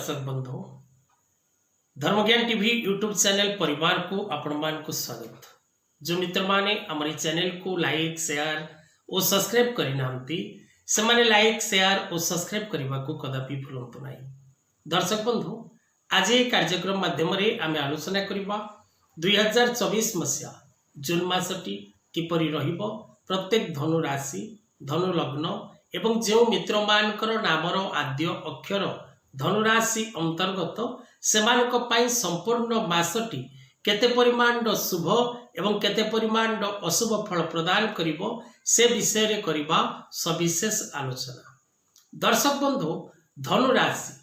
दर्शक बंधु धर्मज्ञान TV YouTube channel परिवार को आपण मान को स्वागत। जो मित्र माने हमारी चैनल को लाइक शेयर और सब्सक्राइब करि नांती से माने लाइक शेयर और सब्सक्राइब करने को कदापि भूलंतु नहीं। दर्शक बंधु आज ये कार्यक्रम माध्यम आम आलोचना करबा 2024 मसीहा जून मासटी किपरि रहिबो प्रत्येक धनु राशि धनु लग्न एवं जो मित्र मानकर नामर आद्य अक्षर धनुराशि अंतर्गत सेमानक पाई संपूर्ण मासटी केते परिमाण शुभ एवं केते परिमाण अशुभ फल प्रदान करिवो से विषय रे करिबा सविशेष आलोचना। दर्शक बंधु धनुराशि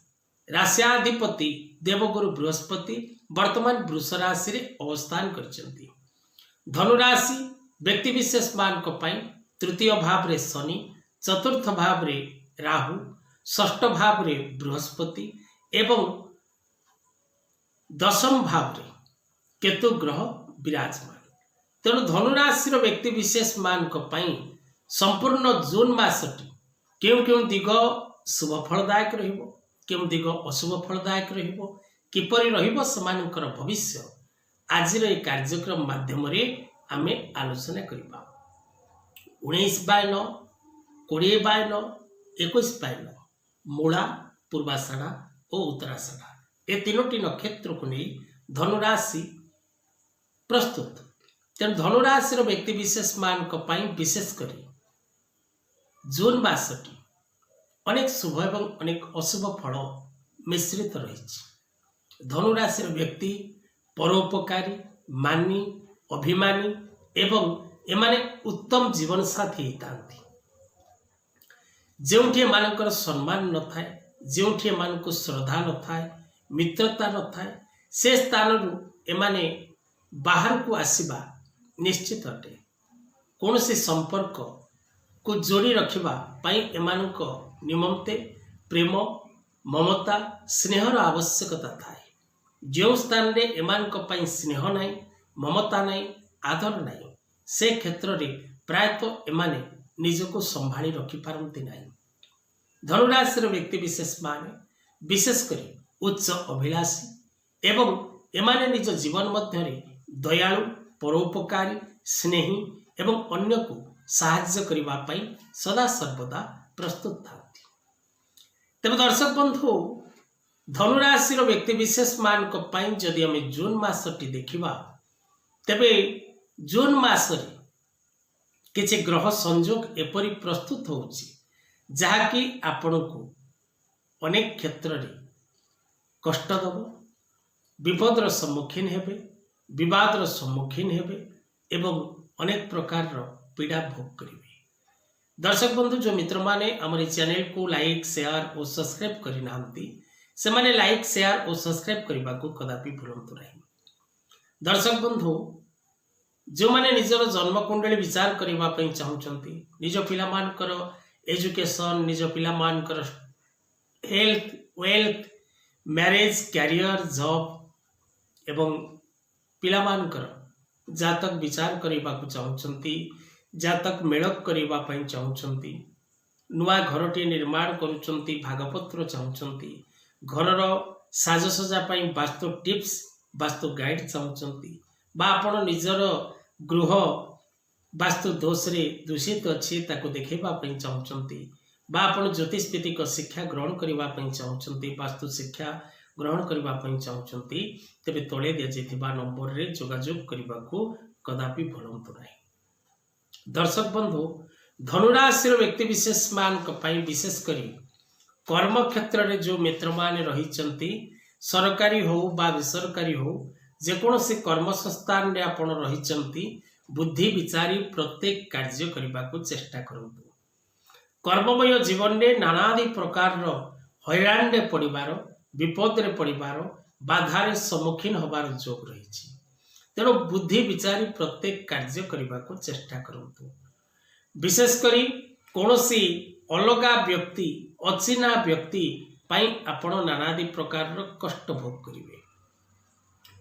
राशियाधिपति देवगुरु बृहस्पति वर्तमान वृष राशि रे अवस्थान करचंती। धनुराशि व्यक्ति विशेष मानक पाई तृतीय भाव रे शनि, चतुर्थ भाव रे राहु, षष्ठ भाव रे बृहस्पति एवं दशम भाव रे केतु ग्रह विराजमान। तेणु धनुराशि व्यक्ति विशेष मान संपूर्ण जून मासटी क्यों क्यों दिग शुभ फलदायक रहिबो क्यों दिग अशुभ फलदायक रहिबो किपरि रहिबो समानकर भविष्य आज रे कार्यक्रम माध्यम रे आमे आलोचना करिबा। 19/9 20/9 21/9 मूला पूर्वाषाढ़ा और उत्तराषाढ़ा ये तीनोटी नक्षत्र को नहीं धनुराशि प्रस्तुत। तेणु धनुराशि व्यक्ति विशेष मान विशेषकर जून मासटी अनेक शुभ एवं अनेक अशुभ फल मिश्रित रही। धनुराशि व्यक्ति परोपकारी मानी अभिमानी एवं एमाने उत्तम जीवन साथी होता जोठी एमानकर सम्मान न थाए जोठी एमानकु श्रद्धा न थाए मित्रता न थाए से स्थान एमाने बाहर को आसीबा निश्चित अटे। कौन से संपर्क को जोड़ी रखिबा पाई एमानक निमंते प्रेम ममता स्नेहर आवश्यकता थाए। जो स्थान रे एमानक पाई स्नेह नहीं ममता नहीं आदर नहीं से क्षेत्र रे प्रायतः एमाने निजको संभाली रखी पारंती नहीं। धनुराशि व्यक्ति विशेष माने विशेषकर उच्च अभिलाषी एवं एमाने निज जीवन मध्य दयालु परोपकारी स्नेही एवं अन्य को साहाय्य करबा पई सदा सर्वदा प्रस्तुत थांती। तबे दर्शक बंधु धनुराशि व्यक्ति विशेष मान जदि आम जून मासटी देखिबा तेबे जून मासरे किछि ग्रह संयोग एपरि प्रस्तुत होउछि जहाँकि आपण को अनेक क्षेत्र रे कष्ट दब विपदर सम्मुखीन हेबे विवादर सम्मुखीन हेबे एवं अनेक प्रकार पीड़ा भोग करेंगे। दर्शक बंधु जो मित्र माने हमारे चैनल को लाइक शेयर और सब्सक्राइब करि नांती से माने लाइक शेयर और सब्सक्राइब करबा को कदापि भूलंतु नहीं। दर्शक बंधु जो माने निजर जन्म कुंडली विचार करबा पई चाहुचंती निज पिला मानकर एजुकेशन निज पिला मानकर health wealth marriage career job एवं पिला मानकर जातक विचार करबा को चाहुचंती जातक मेल करबा पई चाहुचंती नुआ घरटी निर्माण करूचंती भागपत्र चाहुचंती घरर साजसजा पई वास्तु टिप्स वास्तु गाइड चाहुचंती बा आपण निजर गृह वास्तु दोष रे दूषित अच्छी ताको देखा चाहते बा आपण ज्योतिष भित्तिक शिक्षा ग्रहण करने चाहते वास्तु शिक्षा ग्रहण करने चाहते तेरे तले दिजा नंबर रे जोगाजोग करने को कदापि भूलंतु नहीं। दर्शक बंधु धनुराशि व्यक्ति विशेष मान विशेषकर कर्म क्षेत्र में जो मित्र मान रही सरकारी हो बा बेसरकारी हो जेकोसी कर्म संस्थान रे आपण रही बुद्धि विचारी प्रत्येक कार्य करने को चेष्टा करंतु। कर्ममय जीवन में नानादि प्रकार हैरान रे पड़िबार विपद रे पड़िबार बाधार सम्मुखीन होबार जोग रही। तेणु बुद्धि विचारी प्रत्येक कार्य करने को चेष्टा करंतु। विशेषकर कौनसी अलगा व्यक्ति अचिना व्यक्ति पाई आपण नानादि प्रकार कष्ट भोग करेंगे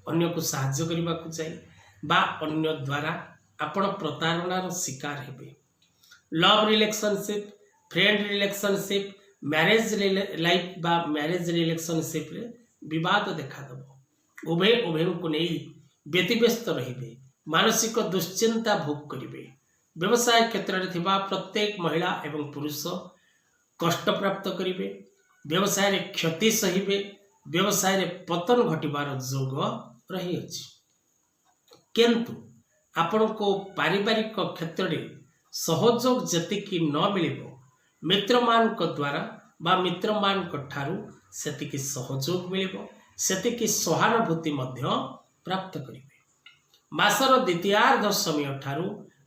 अन्य को साहाय्य करने को चाहिए बा अन्य द्वारा आपण प्रतारणार शिकार हेबे। Love relationship friend relationship marriage life ବା ମ୍ୟାରେଜ ରିଲେସନସିପ୍ରେ ବିବାଦ ଦେଖାଦେବ। ଉଭୟଙ୍କୁ ନେଇ ବ୍ୟତିବ୍ୟସ୍ତ ରହିବେ, ମାନସିକ ଦୁଶ୍ଚିନ୍ତା ଭୋଗ କରିବେ। ବ୍ୟବସାୟ କ୍ଷେତ୍ରରେ ଥିବା ପ୍ରତ୍ୟେକ ମହିଳା ଏବଂ ପୁରୁଷ କଷ୍ଟପ୍ରାପ୍ତ କରିବେ, ବ୍ୟବସାୟରେ କ୍ଷତି ସହିବେ, ବ୍ୟବସାୟରେ ପତନ ଘଟିବାର ଯୋଗ ରହିଅଛି। କିନ୍ତୁ ଆପଣଙ୍କୁ ପାରିବାରିକ କ୍ଷେତ୍ରରେ ସହଯୋଗ ଯେତିକି ନ ମିଳିବ, ମିତ୍ରମାନଙ୍କ ଦ୍ୱାରା ବା ମିତ୍ରମାନଙ୍କ ଠାରୁ ସେତିକି ସହଯୋଗ ମିଳିବ, ସେତିକି ସହାନୁଭୂତି ମଧ୍ୟ ପ୍ରାପ୍ତ କରିବେ। ମାସର ଦ୍ୱିତୀୟାର୍ଧ ସମୟ ଠାରୁ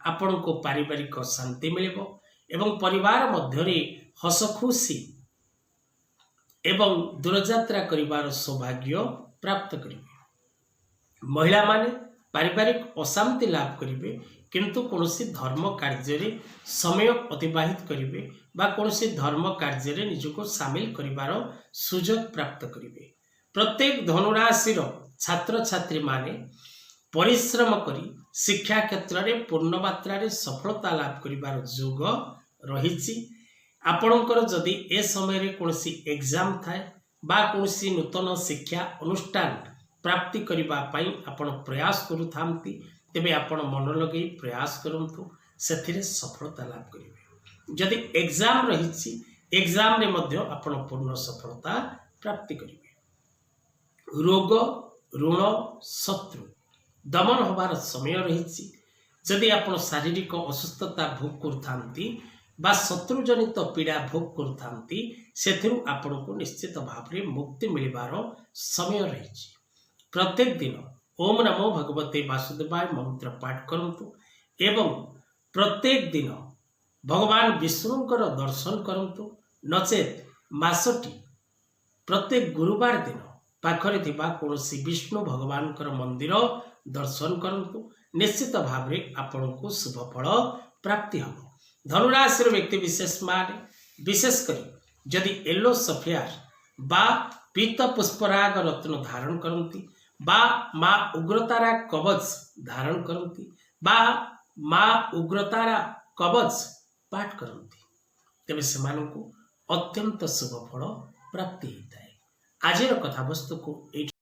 ଆପଣଙ୍କୁ ପାରିବାରିକ ଶାନ୍ତି ମିଳିବ ଏବଂ ପରିବାର ମଧ୍ୟରେ ହସ ଖୁସି ଏବଂ ଦୂରଯାତ୍ରା କରିବାର ସୌଭାଗ୍ୟ ପ୍ରାପ୍ତ କରିବେ। ମହିଳାମାନେ ପାରିବାରିକ ଅଶାନ୍ତି ଲାଭ କରିବେ, କିନ୍ତୁ କୌଣସି ଧର୍ମ କାର୍ଯ୍ୟରେ ସମୟ ଅତିବାହିତ କରିବେ ବା କୌଣସି ଧର୍ମ କାର୍ଯ୍ୟରେ ନିଜକୁ ସାମିଲ କରିବାର ସୁଯୋଗ ପ୍ରାପ୍ତ କରିବେ। ପ୍ରତ୍ୟେକ ଧନୁରାଶିର ଛାତ୍ରଛାତ୍ରୀମାନେ ପରିଶ୍ରମ କରି ଶିକ୍ଷା କ୍ଷେତ୍ରରେ ପୂର୍ଣ୍ଣ ମାତ୍ରାରେ ସଫଳତା ଲାଭ କରିବାର ଯୋଗ ରହିଛି। ଆପଣଙ୍କର ଯଦି ଏ ସମୟରେ କୌଣସି ଏକ୍ଜାମ ଥାଏ ବା କୌଣସି ନୂତନ ଶିକ୍ଷା ଅନୁଷ୍ଠାନ ପ୍ରାପ୍ତି କରିବା ପାଇଁ ଆପଣ ପ୍ରୟାସ କରୁଥାନ୍ତି, ତେବେ ଆପଣ ମନ ଲଗାଇ ପ୍ରୟାସ କରନ୍ତୁ, ସେଥିରେ ସଫଳତା ଲାଭ କରିବେ। ଯଦି ଏକ୍ଜାମ ରହିଛି, ଏକ୍ଜାମରେ ମଧ୍ୟ ଆପଣ ପୂର୍ଣ୍ଣ ସଫଳତା ପ୍ରାପ୍ତି କରିବେ। ରୋଗ, ଋଣ, ଶତ୍ରୁ ଦମନ ହେବାର ସମୟ ରହିଛି। ଯଦି ଆପଣ ଶାରୀରିକ ଅସୁସ୍ଥତା ଭୋଗ କରୁଥାନ୍ତି ବା ଶତ୍ରୁଜନିତ ପୀଡ଼ା ଭୋଗ କରୁଥାନ୍ତି, ସେଥିରୁ ଆପଣଙ୍କୁ ନିଶ୍ଚିତ ଭାବରେ ମୁକ୍ତି ମିଳିବାର ସମୟ ରହିଛି। ପ୍ରତ୍ୟେକ ଦିନ ଓମ୍ ନମୋ ଭଗବତେ ବାସୁଦେବାୟ ମନ୍ତ୍ର ପାଠ କରନ୍ତୁ ଏବଂ ପ୍ରତ୍ୟେକ ଦିନ ଭଗବାନ ବିଷ୍ଣୁଙ୍କର ଦର୍ଶନ କରନ୍ତୁ। ନଚେତ୍ ମାସଟି ପ୍ରତ୍ୟେକ ଗୁରୁବାର ଦିନ ପାଖରେ ଥିବା କୌଣସି ବିଷ୍ଣୁ ଭଗବାନଙ୍କର ମନ୍ଦିର ଦର୍ଶନ କରନ୍ତୁ। ନିଶ୍ଚିତ ଭାବରେ ଆପଣଙ୍କୁ ଶୁଭ ଫଳ ପ୍ରାପ୍ତି ହେବ। ଧନୁରାଶିର ବ୍ୟକ୍ତି ବିଶେଷ ମାନେ ବିଶେଷ କରି ଯଦି ୟେଲୋ ସଫିୟାର ବା ପୀତ ପୁଷ୍ପରାଗ ରତ୍ନ ଧାରଣ କରନ୍ତି ବା ମା ଉଗ୍ରତାରା କବଚ ଧାରଣ କରନ୍ତି ବା ମା ଉଗ୍ରତାରା କବଚ ପାଠ କରନ୍ତି, ତେବେ ସେମାନଙ୍କୁ ଅତ୍ୟନ୍ତ ଶୁଭ ଫଳ ପ୍ରାପ୍ତି ହୋଇଥାଏ। ଆଜିର କଥାବସ୍ତୁକୁ ଏଇଠି